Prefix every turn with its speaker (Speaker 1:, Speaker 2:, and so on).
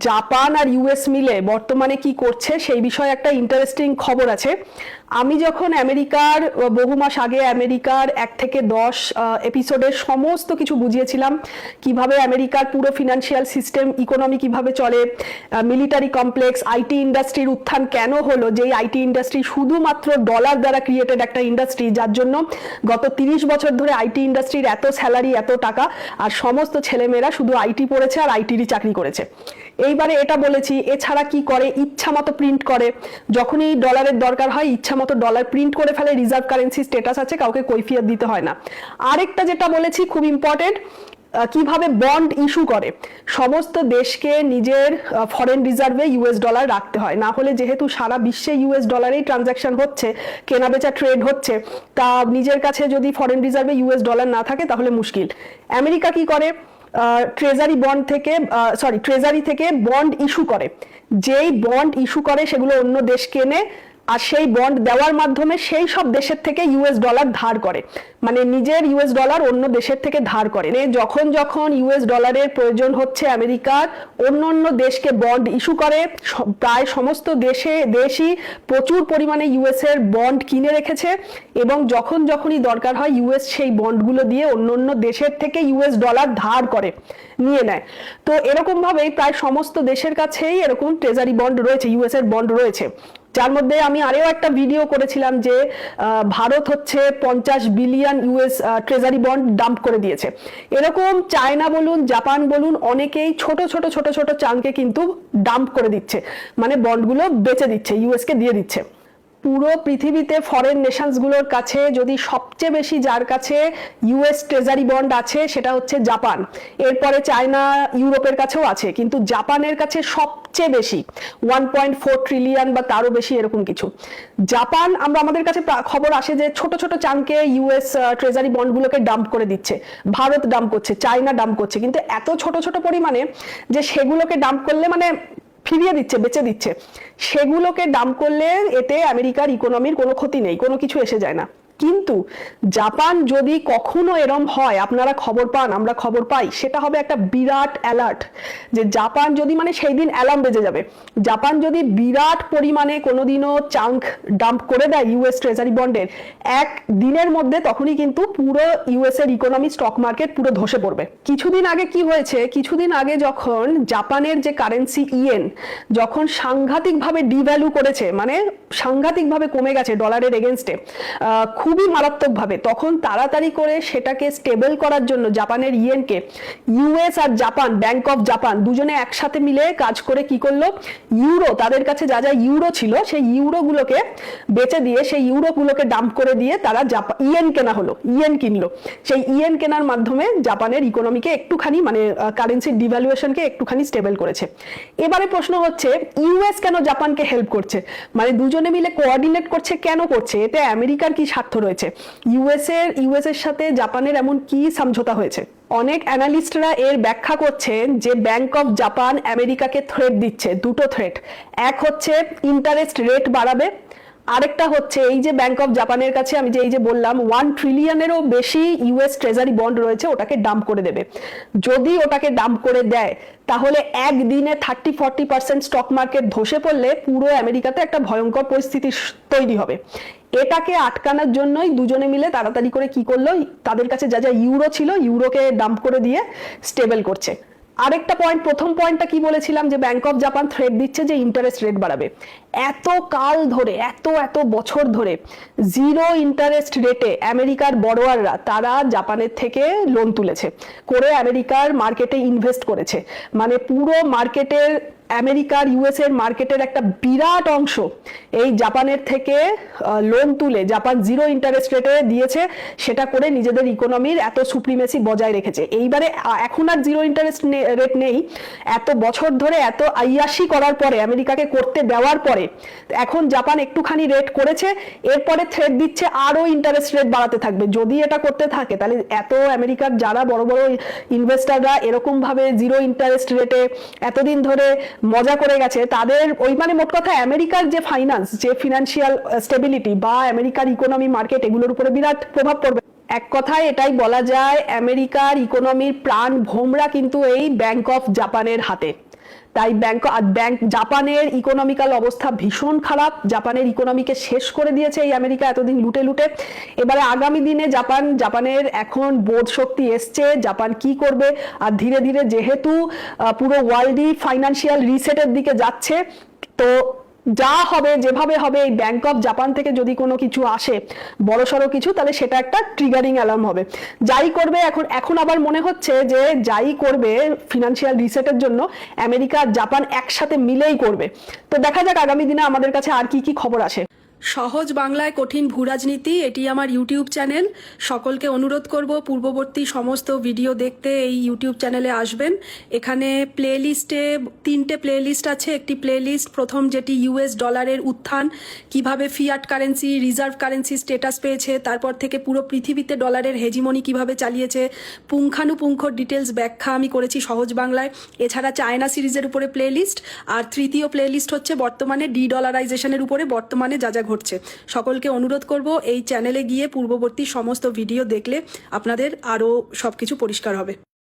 Speaker 1: Japan আর US মিলে বর্তমানে কি করছে সেই বিষয়ে একটা ইন্টারেস্টিং খবর আছে। আমি যখন আমেরিকার বহু মাস আগে আমেরিকার 1 থেকে 10 এপিসোডের সমস্ত কিছু বুঝিয়েছিলাম, কিভাবে আমেরিকার পুরো ফিনান্সিয়াল সিস্টেম, ইকোনমি কিভাবে চলে, মিলিটারি কমপ্লেক্স, আইটি ইন্ডাস্ট্রির উত্থান কেন হলো, যেই আইটি ইন্ডাস্ট্রি শুধুমাত্র ডলার দ্বারা ক্রিয়েটেড একটা ইন্ডাস্ট্রি, যার জন্য গত 30 বছর ধরে আইটি ইন্ডাস্ট্রির এত স্যালারি, এত টাকা, আর সমস্ত ছেলেমেয়েরা শুধু আইটি পড়েছে আর আইটিরই চাকরি করেছে। এইবারে এটা বলেছি, এছাড়া কি করে, ইচ্ছা মতো প্রিন্ট করে, যখনই ডলারের দরকার হয় ইচ্ছা মতো ডলার প্রিন্ট করে ফেলে, রিজার্ভ কারেন্সি স্ট্যাটাস আছে, কাউকে কৈফিয়ত দিতে হয় না। আরেকটা যেটা বলেছি খুব ইম্পর্টেন্ট, কিভাবে বন্ড ইস্যু করে, সমস্ত দেশকে নিজের ফরেন রিজার্ভে ইউএস ডলার রাখতে হয়, না হলে যেহেতু সারা বিশ্বে ইউএস ডলারেই ট্রানজাকশন হচ্ছে, কেনাবেচা ট্রেড হচ্ছে, তা নিজের কাছে যদি ফরেন রিজার্ভে ইউএস ডলার না থাকে তাহলে মুশকিল। আমেরিকা কি করে, ট্রেজারি থেকে বন্ড ইস্যু করে, যেই বন্ড ইস্যু করে সেগুলো অন্য দেশ কেনে, আর সেই বন্ড দেওয়ার মাধ্যমে সেই সব দেশের থেকে ইউএস ডলার ধার করে, মানে নিজের ইউএস ডলার অন্য দেশের থেকে ধার করে। যখন যখন ইউএস ডলারের প্রয়োজন হচ্ছে আমেরিকার, অন্য অন্য দেশকে বন্ড ইস্যু করে। প্রায় সমস্ত দেশই প্রচুর পরিমাণে ইউএস এর বন্ড কিনে রেখেছে, এবং যখন যখনই দরকার হয় ইউএস সেই বন্ডগুলো দিয়ে অন্য অন্য দেশের থেকে ইউএস ডলার ধার করে নিয়ে নেয়। তো এরকম ভাবেই প্রায় সমস্ত দেশের কাছেই এরকম ট্রেজারি বন্ড রয়েছে, ইউএস এর বন্ড রয়েছে, যার মধ্যে আমি আরও একটা ভিডিও করেছিলাম যে ভারত হচ্ছে 50 billion US treasury bond dump করে দিয়েছে। এরকম চায়না বলুন, জাপান বলুন, অনেকেই ছোট ছোট ছোট ছোট চাঙ্কে কিন্তু ডাম্প করে দিচ্ছে, মানে বন্ডগুলো বেচে দিচ্ছে, ইউএসকে দিয়ে দিচ্ছে। পুরো পৃথিবীতে ফরেন নেশনসগুলোর কাছে যদি সবচেয়ে বেশি যার কাছে ইউএস ট্রেজারি বন্ড আছে সেটা হচ্ছে জাপান, এরপরে চায়না, ইউরোপের কাছেও আছে, কিন্তু জাপানের কাছে সবচেয়ে বেশি 1.4 ট্রিলিয়ন বা তারও বেশি এরকম কিছু। জাপান, আমাদের কাছে খবর আসে যে ছোট ছোট চাঙ্কে ইউএস ট্রেজারি বন্ডগুলোকে ডাম্প করে দিচ্ছে, ভারত ডাম্প করছে, চায়না ডাম্প করছে, কিন্তু এত ছোট ছোট পরিমাণে যে সেগুলোকে ডাম্প করলে মানে ফিরিয়ে দিচ্ছে, বেচে দিচ্ছে, সেগুলোকে ডাম্প করলে এতে আমেরিকার ইকোনমির কোনো ক্ষতি নেই, কোনো কিছু এসে যায় না। কিন্তু জাপান যদি কখনো এরম হয়, আপনারা খবর পান, আমরা খবর পাই, সেটা হবে একটা বিরাট অ্যালার্ট, যে জাপান যদি, মানে সেই দিন অ্যালার্ম বেজে যাবে, জাপান যদি বিরাট পরিমাণে কোনোদিনও চাঙ্ক ডাম্প করে দেয় ইউএস ট্রেজারি বন্ডের এক দিনের মধ্যে, তখনই কিন্তু পুরো ইউএস এর ইকোনমি, স্টক মার্কেট পুরো ধসে পড়বে। কিছুদিন আগে কি হয়েছে, কিছুদিন আগে যখন জাপানের যে কারেন্সি ইয়েন যখন সাংঘাতিকভাবে ডিভ্যালু করেছে, মানে সাংঘাতিকভাবে কমে গেছে ডলারের এগেনস্টে, খুবই মারাত্মকভাবে, তখন তাড়াতাড়ি করে সেটাকে স্টেবল করার জন্য জাপানের ইয়েনকে ইউএস আর জাপান, ব্যাংক অফ জাপান দুজনে একসাথে মিলে কাজ করে কি করলো, ইউরো, তাদের কাছে যা যা ইউরো ছিল সেই ইউরোগুলোকে বেচে দিয়ে, সেই ইউরোগুলোকে ডাম্প করে দিয়ে তারা ইয়েন কেনা হলো, ইয়েন কিনলো। সেই ইয়েন কেনার মাধ্যমে জাপানের ইকোনমিকে একটুখানি, মানে কারেন্সির ডিভ্যালুয়েশনকে একটুখানি স্টেবল করেছে। এবারে প্রশ্ন হচ্ছে, ইউএস কেন জাপানকে হেল্প করছে, মানে দুজনে মিলে কোঅর্ডিনেট করছে, কেন করছে, এতে আমেরিকার কি স্বার্থ রয়েছে, ইউএস এর সাথে জাপানের এমন কি সমঝোতা হয়েছে? অনেক অ্যানালিস্টরা এর ব্যাখ্যা করছেন যে ব্যাংক অফ জাপান আমেরিকাকে থ্রেট দিচ্ছে, দুটো থ্রেট, এক হচ্ছে ইন্টারেস্ট রেট বাড়াবে, আরেকটা হচ্ছে এই যে ব্যাংক অফ জাপানের কাছে আমি যে এই যে বললাম 1 ট্রিলিয়নেরও বেশি ইউএস ট্রেজারি বন্ড রয়েছে, ওটাকে ডাম্প করে দেবে। যদি ওটাকে ডাম্প করে দেয় তাহলে একদিনে 30-40% স্টক মার্কেট ধসে পড়লে পুরো আমেরিকাতে একটা ভয়ঙ্কর পরিস্থিতি তৈরি হবে। এটাকে আটকানোর জন্যই দুজনে মিলে তাড়াতাড়ি করে কি করলো, তাদের কাছে যা যা ইউরো ছিল ইউরোকে ডাম্প করে দিয়ে স্টেবল করছে। আরেকটা পয়েন্ট, প্রথম পয়েন্টটা কি বলেছিলাম যে ব্যাংক অফ জাপান থ্রেট দিচ্ছে যে ইন্টারেস্ট রেট বাড়াবে। এত কাল ধরে, এত বছর ধরে জিরো ইন্টারেস্ট রেটে আমেরিকার বড়োয়াররা তারা জাপানের থেকে লোন তুলেছে, করে আমেরিকার মার্কেটে ইনভেস্ট করেছে, মানে পুরো মার্কেটের, আমেরিকার ইউএস এর মার্কেটের একটা বিরাট অংশ এই জাপানের থেকে লোন তুলে জাপান জিরো ইন্টারেস্ট রেটে দিয়েছে, সেটা করে নিজেদের ইকোনমির এত সুপ্রিমেসি বজায় রেখেছে। এইবারে এখন আর জিরো ইন্টারেস্ট রেট নেই, এত বছর ধরে এত আইয়াসি করার পরে, আমেরিকাকে করতে দেওয়ার পরে এখন জাপান একটুখানি রেট করেছে, এরপরে থ্রেট দিচ্ছে আরো ইন্টারেস্ট রেট বাড়াতে থাকবে। যদি এটা করতে থাকে তাহলে এত আমেরিকার যারা বড় বড় ইনভেস্টাররা এরকম ভাবে জিরো ইন্টারেস্ট রেটে এতদিন ধরে মজা করে গেছে, তাদের ওই, মানে মোট কথা আমেরিকার যে ফাইন্যান্স, যে ফিনান্সিয়াল স্টেবিলিটি বা আমেরিকার ইকোনমি, মার্কেট, এগুলোর উপরে বিরাট প্রভাব পড়বে। এক কথায় এটাই বলা যায়, আমেরিকার ইকোনমির প্রাণ ভোমরা কিন্তু এই ব্যাংক অফ জাপানের হাতে। তাই জাপানের ইকোনমিক্যাল অবস্থা ভীষণ খারাপ, জাপানের ইকোনমিকে শেষ করে দিয়েছে এই আমেরিকা এতদিন লুটে লুটে। এবারে আগামী দিনে জাপানের এখন বোধ শক্তি এসছে, জাপান কি করবে। আর ধীরে ধীরে যেহেতু পুরো ওয়ার্ল্ডই ফাইন্যান্সিয়াল রিসেটের দিকে যাচ্ছে, তো যা হবে যেভাবে হবে, এই ব্যাংক অফ জাপান থেকে যদি কোনো কিছু আসে বড়সড় কিছু, তাহলে সেটা একটা ট্রিগারিং অ্যালার্ম হবে। যাই করবে এখন আবার মনে হচ্ছে যে যাই করবে ফিনান্সিয়াল রিসেটের জন্য আমেরিকা আর জাপান একসাথে মিলেই করবে। তো দেখা যাক আগামী দিনে আমাদের কাছে আর কি কি খবর আসে।
Speaker 2: সহজ বাংলায় কঠিন ভূরাজনীতি, এটি আমার ইউটিউব চ্যানেল। সকলকে অনুরোধ করব পূর্ববর্তী সমস্ত ভিডিও দেখতে এই ইউটিউব চ্যানেলে আসবেন। এখানে প্লেলিস্টে 3টে প্লেলিস্ট আছে। একটি প্লেলিস্ট প্রথম, যেটি ইউএস ডলারের উত্থান, কিভাবে fiat currency reserve currency status পেয়েছে, তারপর থেকে পুরো পৃথিবীতে ডলারের হেজিমনি কিভাবে চালিয়েছে, পুঙ্খানুপুঙ্খ ডিটেলস ব্যাখ্যা আমি করেছি সহজ বাংলায়। এছাড়া চায়না সিরিজের উপরে প্লেলিস্ট, আর তৃতীয় প্লেলিস্ট হচ্ছে বর্তমানে ডলারাইজেশনের উপরে বর্তমানে যা যা ঘটছে। সকলকে অনুরোধ করব এই চ্যানেলে গিয়ে পূর্ববর্তী সমস্ত ভিডিও দেখলে আপনাদের আরও সবকিছু পরিষ্কার হবে।